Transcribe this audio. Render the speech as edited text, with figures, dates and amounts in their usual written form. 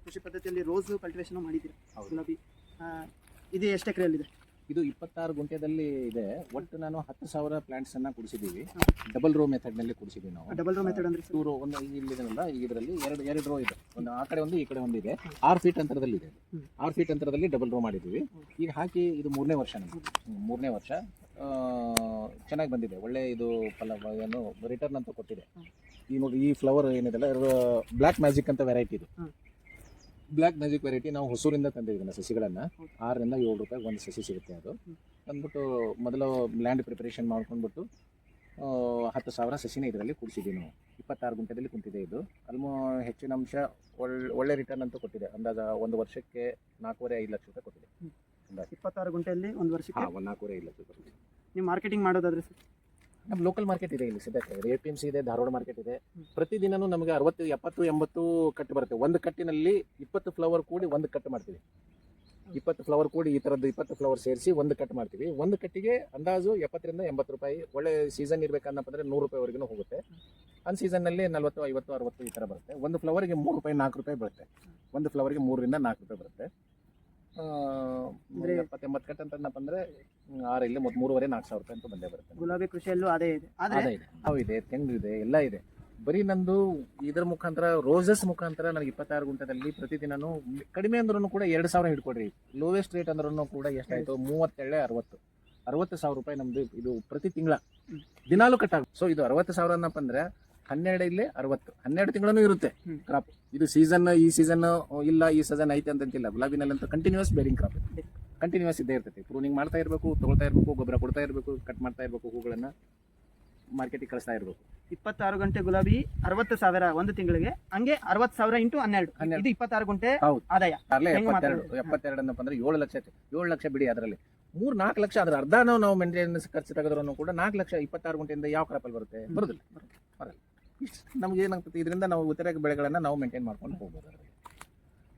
ಕೃಷಿ ಪದ್ಧತಿಯಲ್ಲಿ rose cultivation ಮಾಡಿದ್ದೀರಾ? ಹೌದು. ಗುಲಾಬಿ ಇದು ಎಷ್ಟು ಎಕರೆಯಲ್ಲಿದೆ? ಇದು 26 ಗುಂಟೆದಲ್ಲಿ ಇದೆ. ಒಟ್ಟು ನಾನು 10,000 ಪ್ಲಾಂಟ್ಸ್ ಅನ್ನ ಕುಡಿಸಿದ್ದೀವಿ. ಡಬಲ್ ರೋ ಮೆಥಡ್ ನಲ್ಲಿ ಕುಡಿಸಿದ್ದೀವಿ ನಾವು. ಡಬಲ್ ರೋ ಮೆಥಡ್ ಅಂದ್ರೆ ಟೂ ರೋ, ಒಂದು ಇಲ್ಲಿದೆನಲ್ಲ, ಇದರಲ್ಲಿ ಎರಡು ರೋ ಇದೆ. ಒಂದು ಆ ಕಡೆ ಒಂದು ಈ ಕಡೆ ಒಂದು ಇದೆ. 6 ಫೀಟ್ ಅಂತರದಲ್ಲಿ ಇದೆ. 6 ಫೀಟ್ ಅಂತರದಲ್ಲಿ ಡಬಲ್ ರೋ ಮಾಡಿದ್ದೀವಿ. ಈಗ ಹಾಕಿ ಇದು 3ನೇ ವರ್ಷ ನಮಗೆ. 3ನೇ ವರ್ಷ ಚೆನ್ನಾಗಿ ಬಂದಿದೆ. ಒಳ್ಳೆ ಇದು ಏನು ರಿಟರ್ನ್ ಅಂತ ಕೊಟ್ಟಿದೆ. ಈ ನೋಡಿ, ಈ ಫ್ಲವರ್ ಏನಿದೆಲ್ಲ ಬ್ಲ್ಯಾಕ್ ಮ್ಯಾಜಿಕ್ ಅಂತ ವೆರೈಟಿ ಇದು. ಬ್ಲ್ಯಾಕ್ ಮ್ಯಾಜಿಕ್ ವೆರೈಟಿ ನಾವು ಹೊಸೂರಿಂದ ತಂದಿದ್ದೀವಿ ಸಸಿಗಳನ್ನು. 6 ರಿಂದ 7 ರೂಪಾಯಿಗೆ ಒಂದು ಸಸಿ ಸಿಗುತ್ತೆ. ಅದು ಬಂದ್ಬಿಟ್ಟು ಮೊದಲು ಲ್ಯಾಂಡ್ ಪ್ರಿಪರೇಷನ್ ಮಾಡ್ಕೊಂಡ್ಬಿಟ್ಟು 10,000 ಸಸಿನ ಇದರಲ್ಲಿ ಕುಡಿಸಿದ್ದೀವಿ ನಾವು. 26 ಗುಂಟೆದಲ್ಲಿ ಕುಂತಿದೆ ಇದು. ಹೆಚ್ಚಿನ ಅಂಶ ಒಳ್ಳೆ ರಿಟರ್ನ್ ಅಂತ ಕೊಟ್ಟಿದೆ. ಅಂದಾಜ ಒಂದು ವರ್ಷಕ್ಕೆ 4.5 ಲಕ್ಷ ರೂಪಾಯಿ ಕೊಟ್ಟಿದೆ. 26 ಗುಂಟೆಯಲ್ಲಿ ಒಂದು ವರ್ಷಕ್ಕೆ 4.5 ಲಕ್ಷ ಕೊಟ್ಟಿದೆ. ನೀವು ಮಾರ್ಕೆಟಿಂಗ್ ಮಾಡೋದಾದ್ರೆ ಸರ್? ನಮ್ಮ ಲೋಕಲ್ ಮಾರ್ಕೆಟ್ ಇದೆ ಇಲ್ಲಿ ಸದ್ಯಕ್ಕೆ. APMC ಇದೆ, ಧಾರವಾಡ ಮಾರ್ಕೆಟ್ ಇದೆ. ಪ್ರತಿದಿನನೂ ನಮಗೆ 60, 70, 80 ಕಟ್ಟು ಬರುತ್ತೆ. ಒಂದು ಕಟ್ಟಿನಲ್ಲಿ 20 ಫ್ಲವರ್ ಕೂಡಿ ಒಂದು ಕಟ್ ಮಾಡ್ತೀವಿ. 20 ಫ್ಲವರ್ ಕೂಡಿ ಈ ಥರದ್ದು 20 ಫ್ಲವರ್ ಸೇರಿಸಿ ಒಂದು ಕಟ್ ಮಾಡ್ತೀವಿ. ಒಂದು ಕಟ್ಟಿಗೆ ಅಂದಾಜು 70 ರಿಂದ 80 ರೂಪಾಯಿ. ಒಳ್ಳೆ ಸೀಸನ್ ಇರಬೇಕನ್ನಪ್ಪ ಅಂದರೆ 100 ರೂಪಾಯಿವರೆಗೂ ಹೋಗುತ್ತೆ. ಅನ್ ಸೀಸನ್ನಲ್ಲಿ 40, 50, 60 ಈ ಥರ ಬರುತ್ತೆ. ಒಂದು ಫ್ಲವರ್ಗೆ 3 ರೂಪಾಯಿ 4 ರೂಪಾಯಿ ಬರುತ್ತೆ. ಒಂದು ಫ್ಲವರ್ಗೆ 3 ರಿಂದ 4 ರೂಪಾಯಿ ಬರುತ್ತೆ. 70-80 ಕಟ್ ಅಂತಂದಪ್ಪ ಅಂದರೆ 6 ಇಲ್ಲಿ 3,500-4 ಸಾವಿರ ರೂಪಾಯಿ ಅಂತ ಬಂದೇ ಬರುತ್ತೆ. ಗುಲಾಬಿ ಕೃಷಿಯಲ್ಲೂ ಅದೇ ಇದೆ. ಅದೇ ಇದೆ, ಅವು ಇದೆ, ತೆಂಗು ಇದೆ, ಎಲ್ಲ ಇದೆ. ಬರೀ ನಂದು ಇದರ ಮುಖಾಂತರ, ರೋಸಸ್ ಮುಖಾಂತರ ನನಗೆ 26 ಗುಂಟೆದಲ್ಲಿ ಪ್ರತಿದಿನನೂ ಕಡಿಮೆ ಅಂದ್ರೂ ಕೂಡ 2,000 ಹಿಡ್ಕೊಡ್ರಿ. ಲೋವೆಸ್ಟ್ ರೇಟ್ ಅಂದ್ರೂ ಕೂಡ ಎಷ್ಟಾಯಿತು? 60,000 ರೂಪಾಯಿ ನಮ್ಮದು ಇದು ಪ್ರತಿ ತಿಂಗಳ ದಿನಾಲೂ ಕಟ್ಟಾಗುತ್ತೆ. ಸೊ ಇದು 60,000 ಅನ್ನಪ್ಪ ಅಂದರೆ 12 ಇಲ್ಲಿ 60, 12 ತಿಂಗಳೂ ಇರುತ್ತೆ ಕ್ರಾಪ್. ಇದು ಸೀಸನ್, ಈ ಸೀಸನ್ ಇಲ್ಲ, ಈ ಸೀಸನ್ ಐತೆ ಅಂತಿಲ್ಲ. ಗುಲಾಬಿನಲ್ಲಂತೂ ಕಂಟಿನ್ಯೂಸ್ ಬೇರಿಂಗ್ ಕ್ರಾಪ್ ಕಂಟಿನ್ಯೂಸ್ ಇದ್ದೇ ಇರ್ತೈತಿ. ಪ್ರೂನಿಂಗ್ ಮಾಡ್ತಾ ಇರಬೇಕು, ತೊಗೊಳ್ತಾ ಇರಬೇಕು, ಗೊಬ್ಬರ ಕೊಡ್ತಾ ಇರಬೇಕು, ಕಟ್ ಮಾಡ್ತಾ ಇರಬೇಕು, ಹೂಗಳನ್ನು ಮಾರ್ಕೆಟಿಗೆ ಕಳಿಸ್ತಾ ಇರಬೇಕು. 26 ಗಂಟೆ ಗುಲಾಬಿ 60,000 ಒಂದು ತಿಂಗಳಿಗೆ, ಹಂಗೆ 60,000 ಇಂಟು 12 ಇದು 26 ಗುಂಟೆ ಆದಾಯ. 72 ಅನ್ನಪ್ಪ ಅಂದ್ರೆ 7 ಲಕ್ಷ ಐತೆ. 7 ಲಕ್ಷ ಬಿಡಿ, ಅದರಲ್ಲಿ 3-4 ಲಕ್ಷ ಅದ್ರ ಅರ್ಧನೂ ನಾವು ಮೇಂಟೆನೆನ್ಸ್ ಖರ್ಚು ತೆಗೆದ್ರೂ ಕೂಡ 4 ಲಕ್ಷ 26 ಗುಂಟೆಯಿಂದ ಯಾವ ಕ್ರಾಪಲ್ಲಿ ಬರುತ್ತೆ? ಬರೋದಿಲ್ಲ. ಇಷ್ಟು ನಮ್ಗೆ ಏನಾಗ್ತದೆ, ಇದರಿಂದ ನಾವು ಉತ್ತರಾಗಿ ಬೆಳೆಗಳನ್ನು ನಾವು ಮೇಂಟೈನ್ ಮಾಡ್ಕೊಂಡು ಹೋಗ್ಬೋದು.